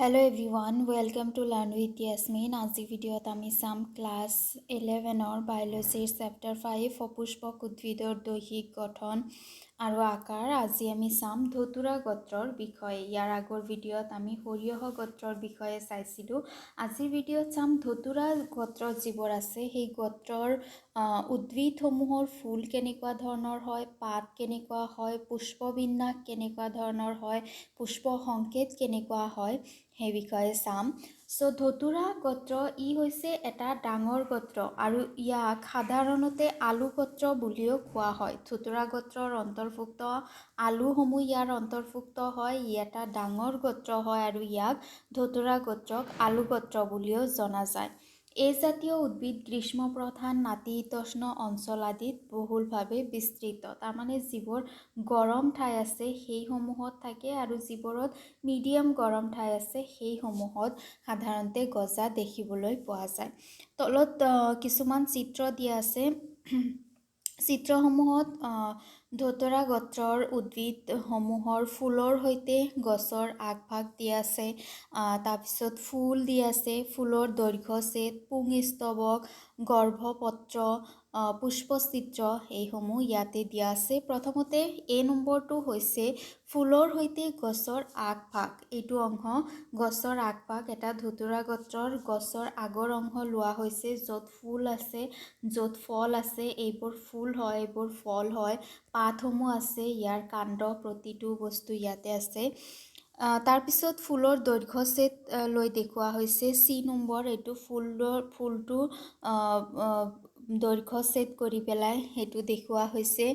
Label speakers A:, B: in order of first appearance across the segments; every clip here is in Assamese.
A: Hello everyone, welcome to Learn with Yasmin. আজি ভিডিঅ'ত আমি চাম ক্লাছ 11ৰ বায়'লজিৰ চেপ্টাৰ 5 সপুষ্পক উদ্ভিদৰ দৈহিক গঠন আৰু আকাৰ। আজি আমি চাম ধতুৰা গোত্ৰৰ বিষয়ে। ইয়াৰ আগৰ ভিডিঅ'ত আমি সৰিয়হ গোত্ৰৰ বিষয়ে চাইছিলোঁ। আজিৰ ভিডিঅ'ত চাম ধতুৰা গোত্ৰত যিবোৰ আছে সেই গোত্ৰৰ উদ্ভিদসমূহৰ ফুল কেনেকুৱা ধৰণৰ হয়, পাত কেনেকুৱা হয়, পুষ্পবিন্যাস কেনেকুৱা ধৰণৰ হয়, পুষ্প সংকেত কেনেকুৱা হয় সেই বিষয়ে চাম। ধতুৰা গোত্ৰ হৈছে এটা ডাঙৰ গোত্ৰ আৰু ইয়াক সাধাৰণতে আলু গোত্ৰ বুলিও কোৱা হয়। ধতুৰা গোত্ৰৰ অন্তৰ্ভুক্ত আলুসমূহ ইয়াৰ অন্তৰ্ভুক্ত হয়। ই এটা ডাঙৰ গোত্ৰ হয় আৰু ইয়াক ধতুৰা গোত্ৰক আলু গোত্ৰ বুলিও জনা যায়। এই জাতীয় উদ্ভিদ গ্ৰীষ্মপ্ৰধান নাতিশীতোষ্ণ অঞ্চল আদিত বহুলভাৱে বিস্তৃত। তাৰমানে যিবোৰ গৰম ঠাই আছে সেইসমূহত থাকে আৰু যিবোৰত মিডিয়াম গৰম ঠাই আছে সেইসমূহত সাধাৰণতে গজা দেখিবলৈ পোৱা যায়। তলত কিছুমান চিত্ৰ দিয়া আছে। চিত্ৰসমূহত ধতুৰা গোত্ৰৰ উদ্ভিদসমূহৰ ফুলৰ সৈতে গছৰ আগভাগ দিয়া আছে। তাৰপিছত ফুল দিয়া আছে, ফুলৰ দৈৰ্ঘ্য ছেদ, পুংস্তবক, গৰ্ভপত্ৰ, পুষ্পচিত্ৰ এইসমূহ ইয়াতে দিয়া আছে। প্ৰথমতে এ নম্বৰটো হৈছে ফুলৰ সৈতে গছৰ আগভাগ। এইটো অংশ গছৰ আগভাগ এটা ধতুৰা গোত্ৰৰ গছৰ আগৰ অংশ লোৱা হৈছে, য'ত ফুল আছে, য'ত ফল আছে। এইবোৰ ফুল হয়, এইবোৰ ফল হয়, পাতসমূহ আছে, ইয়াৰ কাণ্ড প্ৰতিটো বস্তু ইয়াতে আছে। তাৰপিছত ফুলৰ দৈৰ্ঘ্য ছেদ লৈ দেখুওৱা হৈছে চি নম্বৰ। এইটো ফুলটো দৈৰ্ঘ্য ছেদ কৰি পেলাই সেইটো দেখুওৱা হৈছে।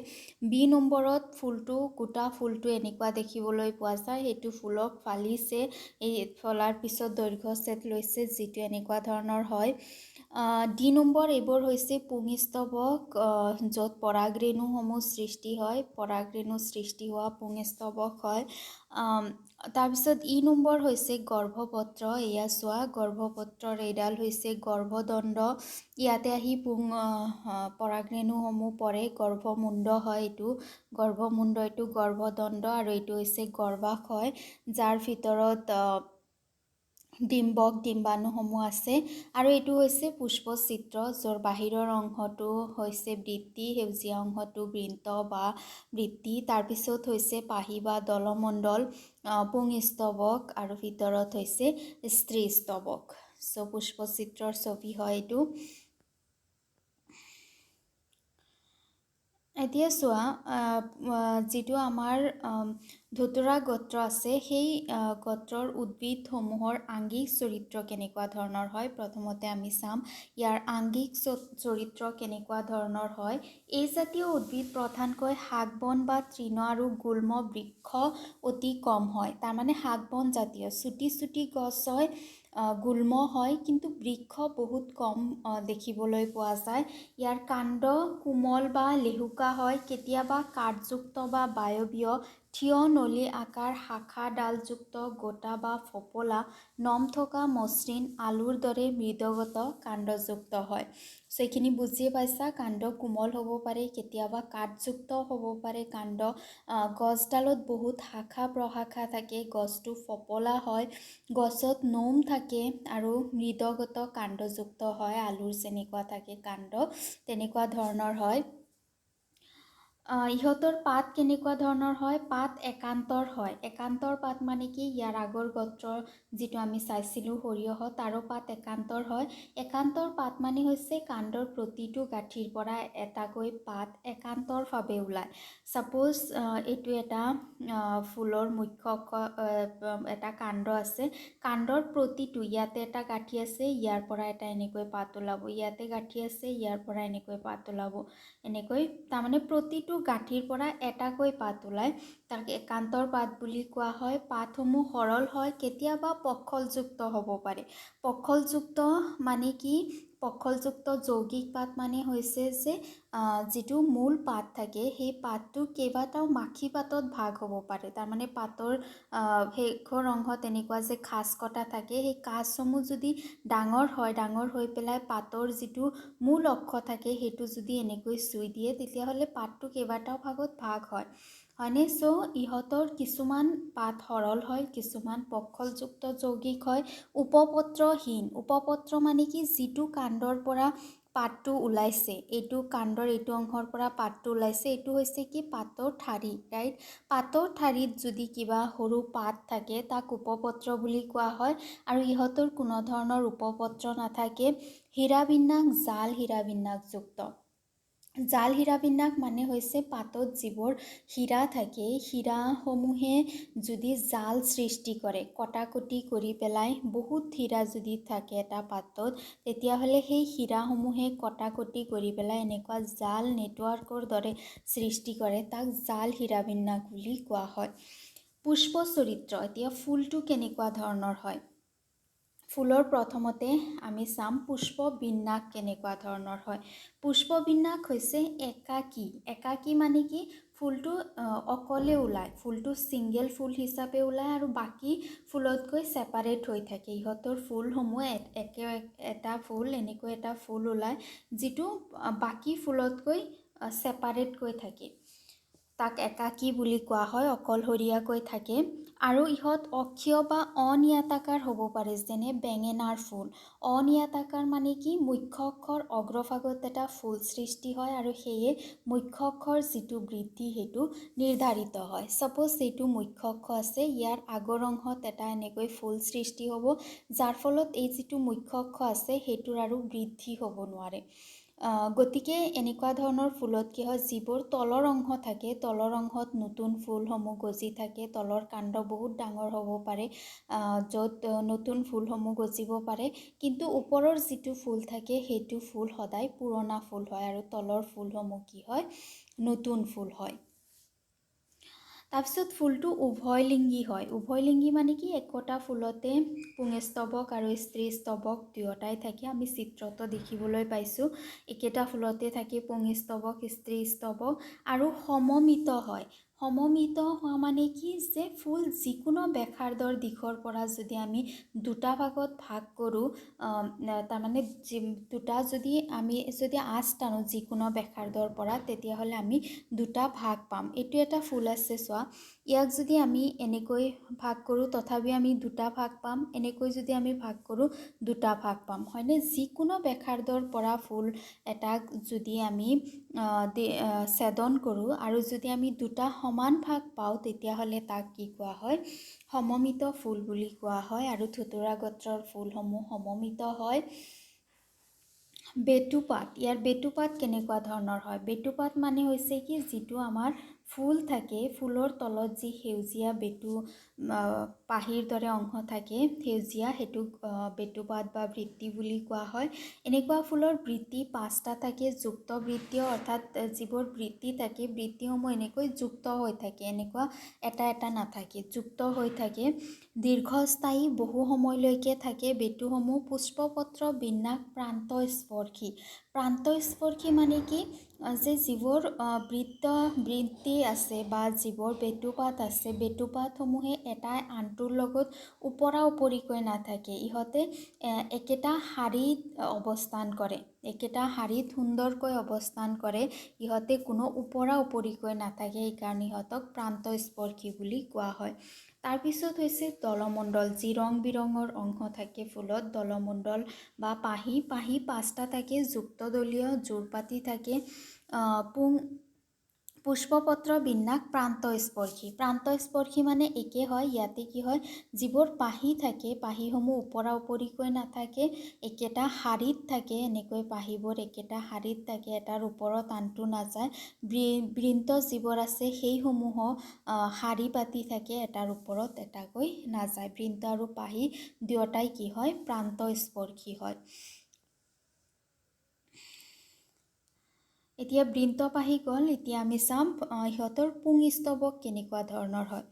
A: বি নম্বৰত গোটা ফুলটো এনেকুৱা দেখিবলৈ পোৱা যায়। সেইটো ফুলক ফালিছে, এই ফলাৰ পিছত দৈৰ্ঘ্য ছেদ লৈছে, যিটো এনেকুৱা ধৰণৰ হয়। ডি নম্বৰ এইবোৰ হৈছে পুংস্তবক, য'ত পৰাগৰেণুসমূহ সৃষ্টি হয়, পৰাগৰেণু সৃষ্টি হোৱা পুংস্তবক হয়। তাৰপিছত ই নম্বৰ হৈছে গৰ্ভপত্ৰ। এয়া চোৱা, গৰ্ভপত্ৰৰ এইডাল হৈছে গৰ্ভদণ্ড। ইয়াতে আহি পৰাগৰেণুসমূহ পৰে, গৰ্ভমুণ্ড হয় এইটো, গৰ্ভমুণ্ড এইটো গৰ্ভদণ্ড, আৰু এইটো হৈছে গৰ্ভাশয়, যাৰ ভিতৰত ডিম্বাণুসমূহ আছে। আৰু এইটো হৈছে পুষ্পচিত্ৰ, য'ৰ বাহিৰৰ অংশটো হৈছে বৃত্তি, সেউজীয়া অংশটো বৃন্ত বা বৃত্তি। তাৰপিছত হৈছে পাহি বা দলমণ্ডল, পুংস্তবক, আৰু ভিতৰত হৈছে স্ত্ৰীস্তবক। পুষ্পচিত্ৰৰ ছবি হয় এইটো। এতিয়া চোৱা, যিটো আমাৰ ধতুৰা গোত্ৰ আছে সেই গোত্ৰৰ উদ্ভিদসমূহৰ আংগিক চৰিত্ৰ কেনেকুৱা ধৰণৰ হয়। প্ৰথমতে আমি চাম ইয়াৰ আংগিক চৰিত্ৰ কেনেকুৱা ধৰণৰ হয়। এই জাতীয় উদ্ভিদ প্ৰধানকৈ শাক বন বা তৃণ আৰু গুল্ম বৃক্ষ অতি কম হয়। তাৰমানে শাক বন জাতীয় চুটি চুটি গছ হয়, গুল্ম হয়, কিন্তু বৃক্ষ বহুত কম দেখিবলৈ পোৱা যায়। ইয়াৰ কাণ্ড কোমল বা লেহুকা হয়, কেতিয়াবা কাঠযুক্ত বা বায়বীয়, থিয় নলী আকাৰ, শাখা ডালযুক্ত, গোটা বা ফপলা, নম থকা মসৃণ আলুৰ দৰে মৃদগত কাণ্ডযুক্ত হয়। এইখিনি বুজিয়ে পাইছা, কাণ্ড কোমল হ'ব পাৰে, কেতিয়াবা কাঠযুক্ত হ'ব পাৰে কাণ্ড, গছডালত বহুত শাখা প্ৰশাখা থাকে, গছটো ফপলা হয়, গছত নোম থাকে আৰু মৃদগত কাণ্ডযুক্ত হয়, আলুৰ যেনেকুৱা থাকে কাণ্ড তেনেকুৱা ধৰণৰ হয়। ইহঁতৰ পাত কেনেকুৱা ধৰণৰ হয়, পাত একান্তৰ হয়। একান্তৰ পাত মানে কি, ইয়াৰ আগৰ গোত্ৰৰ যিটো আমি চাইছিলোঁ সৰিয়হ, তাৰো পাত একান্তৰ হয়। একান্তৰ পাত মানে হৈছে কাণ্ডৰ প্ৰতিটো গাঁঠিৰ পৰা এটাকৈ পাত একান্তৰভাৱে ওলায়। ছাপ'জ এইটো এটা ফুলৰ মুখ্য এটা কাণ্ড আছে, কাণ্ডৰ প্ৰতিটো, ইয়াতে এটা গাঁঠি আছে, ইয়াৰ পৰা এটা এনেকৈ পাত ওলাব, ইয়াতে গাঁঠি আছে, ইয়াৰ পৰা এনেকৈ পাত ওলাব, এনেকৈ তাৰমানে প্ৰতিটো গাঁঠিৰ পৰা এটাকৈ পাত ওলায়, তাক একান্তৰ পাত বুলি কোৱা হয়। পাতসমূহ সৰল হয়, কেতিয়াবা পখলযুক্ত হ'ব পাৰে। পখলযুক্ত মানে কি, পখলযুক্ত যৌগিক পাত মানে হৈছে যে যিটো মূল পাত থাকে সেই পাতটো কেইবাটাও মাখি পাতত ভাগ হ'ব পাৰে। তাৰমানে পাতৰ শেষৰ অংশ তেনেকুৱা যে খাচ কটা থাকে, সেই কাজসমূহ যদি ডাঙৰ হয়, ডাঙৰ হৈ পেলাই পাতৰ যিটো মূল অক্ষ থাকে সেইটো যদি এনেকৈ চুই দিয়ে, তেতিয়াহ'লে পাতটো কেইবাটাও ভাগত ভাগ হয়। হয়নে? চ' ইহঁতৰ কিছুমান পাত সৰল হয়, কিছুমান পক্ষলযুক্ত যৌগিক হয়, উপপত্ৰহীন। উপপত্ৰ মানে কি যিটো কাণ্ডৰ পৰা পাতটো ওলাইছে, এইটো কাণ্ডৰ এইটো অংশৰ পৰা পাতটো ওলাইছে, এইটো হৈছে কি পাতৰ ঠাৰি, ৰাইট? পাতৰ ঠাৰিত যদি কিবা সৰু পাত থাকে তাক উপপত্ৰ বুলি কোৱা হয়। আৰু ইহঁতৰ কোনো ধৰণৰ উপপত্ৰ নাথাকে। হীৰাবিন্যাস জাল হীৰাবিন্যাসযুক্ত। জাল হীৰাবিন্যাস মানে হৈছে পাতত যিবোৰ হীৰা থাকে, হীৰাসমূহে যদি জাল সৃষ্টি কৰে, কটাকটি কৰি পেলাই বহুত হীৰা যদি থাকে এটা পাতত, তেতিয়াহ'লে সেই হীৰাসমূহে কটাকটি কৰি পেলাই এনেকুৱা জাল নেটৱৰ্কৰ দৰে সৃষ্টি কৰে, তাক জাল হীৰাবিন্যাস বুলি কোৱা হয়। পুষ্প চৰিত্ৰ, এতিয়া ফুলটো কেনেকুৱা ধৰণৰ হয়? ফুলৰ প্ৰথমতে আমি চাম পুষ্পবিন্যাস কেনেকুৱা ধৰণৰ হয়। পুষ্পবিন্যাস হৈছে একাকী। একাকী মানে কি ফুলটো অকলে ওলায়, ফুলটো ছিংগেল ফুল হিচাপে ওলায় আৰু বাকী ফুলতকৈ ছেপাৰেট হৈ থাকে। ইহঁতৰ ফুলসমূহ এটা ফুল এনেকৈ এটা ফুল ওলায় যিটো বাকী ফুলতকৈ ছেপাৰেটকৈ থাকে, তাক একাকী বুলি কোৱা হয়, অকলশৰীয়াকৈ থাকে। আৰু ইহঁত অক্ষীয় বা অনিয়তাকাৰ হ'ব পাৰে, যেনে বেঙেনাৰ ফুল। অনিয়তাকাৰ মানে কি মুখ্য অক্ষৰ অগ্ৰভাগত এটা ফুল সৃষ্টি হয় আৰু সেয়ে মুখ্য অক্ষৰ যিটো বৃদ্ধি সেইটো নিৰ্ধাৰিত হয়। ছাপ'জ এইটো মুখ্য অক্ষ আছে, ইয়াৰ আগৰ অংশত এটা এনেকৈ ফুল সৃষ্টি হ'ব, যাৰ ফলত এই যিটো মুখ্য অক্ষ আছে সেইটোৰ আৰু বৃদ্ধি হ'ব নোৱাৰে। গতিকে এনেকুৱা ধৰণৰ ফুলত কি হয়, যিবোৰ তলৰ অংশ থাকে, তলৰ অংশত নতুন ফুলসমূহ গজি থাকে, তলৰ কাণ্ড বহুত ডাঙৰ হ'ব পাৰে, য'ত নতুন ফুলসমূহ গজিব পাৰে, কিন্তু ওপৰৰ যিটো ফুল থাকে সেইটো ফুল সদায় পুৰণা ফুল হয় আৰু তলৰ ফুলসমূহ কি হয়, নতুন ফুল হয়। তাৰপিছত ফুলটো উভয়লিংগী হয়। উভয়লিংগী মানে কি একোটা ফুলতে পুংস্তবক আৰু স্ত্ৰীস্তবক দুয়োটাই থাকে। আমি চিত্ৰটো দেখিবলৈ পাইছোঁ, একেটা ফুলতে থাকে পুংস্তবক স্ত্ৰীস্তবক আৰু সমমিত হয়। সমমিত হোৱা মানে কি যে ফুল যিকোনো ব্যাসাৰ্ধৰ দিশৰ পৰা যদি আমি দুটা ভাগত ভাগ কৰোঁ, তাৰমানে দুটা আমি যদি আঁচ টানো যিকোনো ব্যাসাৰ্ধৰ পৰা, তেতিয়াহ'লে আমি দুটা ভাগ পাম। এইটো এটা ফুল আছে চোৱা, ইয়াক যদি আমি এনেকৈ ভাগ কৰোঁ তথাপি আমি দুটা ভাগ পাম, এনেকৈ যদি আমি ভাগ কৰোঁ দুটা ভাগ পাম, হয়নে? যিকোনো ব্যাসাৰ্ধৰ পৰা ফুল এটাক যদি আমি ছেদন কৰোঁ আৰু যদি আমি দুটা সমান ভাগ পাওঁ, তেতিয়াহ'লে তাক কি কোৱা হয়, সমমিত ফুল বুলি কোৱা হয়। আৰু ধতুৰা গোত্ৰৰ ফুলসমূহ সমমিত হয়। বেটুপাত, ইয়াৰ বেটুপাত কেনেকুৱা ধৰণৰ হয়? বেটুপাত মানে হৈছে কি যিটো আমাৰ ফুল থাকে, ফুলৰ তলত যি সেউজীয়া পাহিৰ দৰে অংশ থাকে সেউজীয়া, সেইটোক বেটুপাত বা বৃত্তি বুলি কোৱা হয়। এনেকুৱা ফুলৰ বৃত্তি 5টা থাকে, যুক্ত বৃত্তীয়, অৰ্থাৎ যিবোৰ বৃত্তি থাকে বৃত্তিসমূহ এনেকৈ যুক্ত হৈ থাকে, এনেকুৱা এটা এটা নাথাকে, যুক্ত হৈ থাকে। দীৰ্ঘস্থায়ী বহু সময়লৈকে থাকে বেটুসমূহ। পুষ্পপত্ৰ বিন্যাস প্ৰান্তস্পৰ্শী। প্ৰান্তস্পৰ্শী মানে কি যে যিবোৰ বৃত্তি আছে বা যিবোৰ বেটুপাত আছে, বেটুপাতসমূহে এটাই আনটোৰ লগত ওপৰা ওপৰিকৈ নাথাকে, ইহঁতে একেটা শাৰীত অৱস্থান কৰে, একেটা শাৰীত সুন্দৰকৈ অৱস্থান কৰে, ইহঁতে কোনো ওপৰা ওপৰিকৈ নাথাকে, সেইকাৰণে ইহঁতক প্ৰান্তস্পৰ্শী বুলি কোৱা হয়। তাৰপিছত হৈছে দলমণ্ডল, যি ৰং বিৰঙৰ অংশ থাকে ফুলত, দলমণ্ডল বা পাহি 5টা থাকে, যুক্তদলীয়, জোৰপাতি থাকে। পুষ্পপত্ৰ বিন্যাস প্ৰান্তস্পৰ্শী। প্ৰান্তস্পৰ্শী মানে একে হয়, ইয়াতে কি হয়, যিবোৰ পাহি থাকে পাহিসমূহ ওপৰা ওপৰিকৈ নাথাকে, একেটা শাৰীত থাকে, এনেকৈ পাহিবোৰ একেটা শাৰীত থাকে, এটাৰ ওপৰত আনটো নাযায়। বৃন্ত যিবোৰ আছে সেইসমূহ শাৰী পাতি থাকে, এটাৰ ওপৰত এটাকৈ নাযায়। বৃন্ত আৰু পাহি দুয়োটাই কি হয়, প্ৰান্তস্পৰ্শী হয়। এতিয়া বৃন্তপাহি গ'ল, এতিয়া আমি চাম ইহঁতৰ পুংস্তবক কেনেকুৱা ধৰণৰ হয়।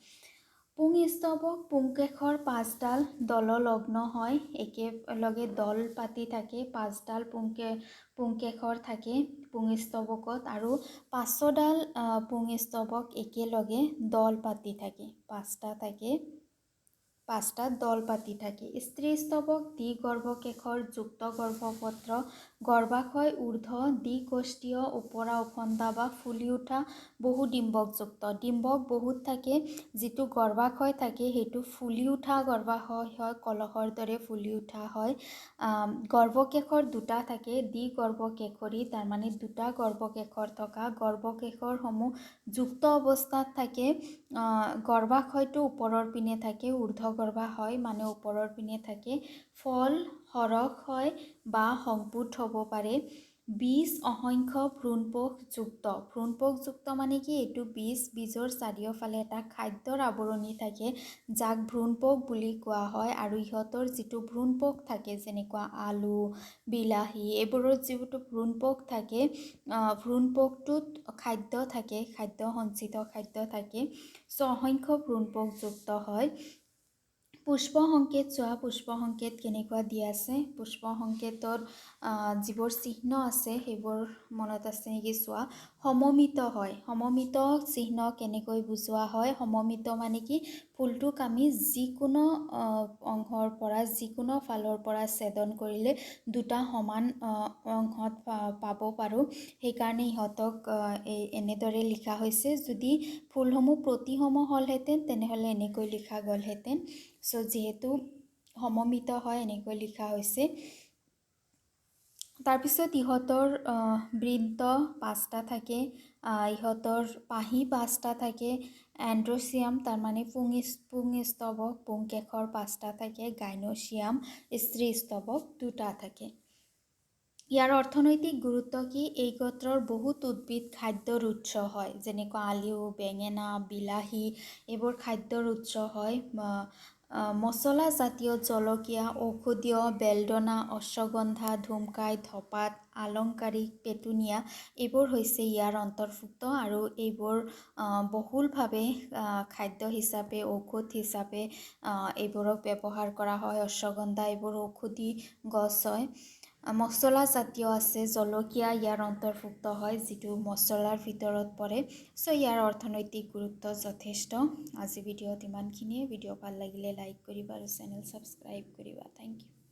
A: পুংস্তবক পুংকেশৰ 5ডাল দললগ্ন হয়, একেলগে দল পাতি থাকে, 5ডাল পুংকেশৰ থাকে পুংস্তবকত, আৰু 5ডাল পুংস্তবক একেলগে দল পাতি থাকে, 5টা থাকে, 5টা দল পাতি থাকে। স্ত্ৰীস্তবক দ্বিগৰ্ভকেশৰ যুক্ত গৰ্ভপত্ৰ গৰ্ভাশয় ঊৰ্ধ্ব দ্বিকোষ্টীয় ওপৰা ওফন্দা বা ফুলি উঠা বহু ডিম্বকযুক্ত। ডিম্বক বহুত থাকে, যিটো গৰ্ভাশয় থাকে সেইটো ফুলি উঠা গৰ্ভাশয় হয়, কলহৰ দৰে ফুলি উঠা হয়। গৰ্ভকেশৰ দুটা থাকে, দ্বিগৰ্ভকেশৰী, তাৰমানে দুটা গৰ্ভকেশৰ থকা। গৰ্ভকেশৰসমূহ যুক্ত অৱস্থাত থাকে। গৰ্ভাশয়টো ওপৰৰ পিনে থাকে, ঊৰ্ধ্ব গৰ্ভাশয় মানে ওপৰৰ পিনে থাকে। ফল সৰহ হয় বা সংপুট হ'ব পাৰে। বীজ অসংখ্য ভ্ৰূণপোষযুক্ত। ভ্ৰূণপোষযুক্ত মানে কি, এইটো বীজৰ চাৰিওফালে এটা খাদ্যৰ আৱৰণি থাকে, যাক ভ্ৰূণপোষ বুলি কোৱা হয়। আৰু ইহঁতৰ যিটো ভ্ৰূণপোষ থাকে, যেনেকুৱা আলু, বিলাহী, এইবোৰৰ যিটো ভ্ৰূণপোষ থাকে, ভ্ৰূণপোষটোত খাদ্য থাকে, সঞ্চিত খাদ্য থাকে। অসংখ্য ভ্ৰূণপোষযুক্ত হয়। পুষ্প সংকেত চোৱা, পুষ্প সংকেত কেনেকুৱা দিয়া আছে। পুষ্প সংকেতৰ যিবোৰ চিহ্ন আছে সেইবোৰ মনত আছে নেকি চোৱা। সমমিত হয়, সমমিত চিহ্ন কেনেকৈ বুজোৱা হয়। সমমিত মানে কি, ফুলটোক আমি যিকোনো অংশৰ পৰা, যিকোনো ফালৰ পৰা ছেদন কৰিলে দুটা সমান অংশত পাব পাৰোঁ, সেইকাৰণে ইহঁতক এনেদৰে লিখা হৈছে। যদি ফুলসমূহ প্ৰতিসম হ'লহেঁতেন তেনেহ'লে এনেকৈ লিখা গ'লহেঁতেন। যিহেতু সমমিত হয়, এনেকৈ লিখা হৈছে। তাৰপিছত ইহঁতৰ বৃন্ত 5টা থাকে, ইহঁতৰ পাহি 5টা থাকে। এণ্ড্ৰচিয়াম তাৰমানে পুংস্তবক, পুংকেশৰ 5টা থাকে। গাইনচিয়াম স্ত্ৰীস্তবক 2টা থাকে। ইয়াৰ অৰ্থনৈতিক গুৰুত্ব কি, এই গোত্ৰৰ বহুত উদ্ভিদ খাদ্যৰ উৎস হয়, যেনেকুৱা আলু, বেঙেনা, বিলাহী, এইবোৰ খাদ্যৰ উৎস হয়। মছলা জাতীয় জলকীয়া, ঔষধীয়, বেলডনা, অশ্বগন্ধা, ধূমকাই, ধপাত, আলংকাৰিক, পেটুনিয়া, এইবোৰ হৈছে ইয়াৰ অন্তৰ্ভুক্ত। আৰু এইবোৰ বহুলভাৱে খাদ্য হিচাপে, ঔষধ হিচাপে এইবোৰক ব্যৱহাৰ কৰা হয়। অশ্বগন্ধা এইবোৰ ঔষধি গছ হয়। মছলা জাতীয় আছে, জলকীয়া ইয়াৰ অন্তৰ্ভুক্ত হয়, যিটো মছলাৰ ভিতৰত পৰে। ইয়াৰ অৰ্থনৈতিক গুৰুত্ব যথেষ্ট। আজি ভিডিঅ'ত ইমানখিনিয়ে। ভিডিঅ' ভাল লাগিলে লাইক কৰিবা আৰু চেনেল ছাবস্ক্ৰাইব কৰিবা। Thank U.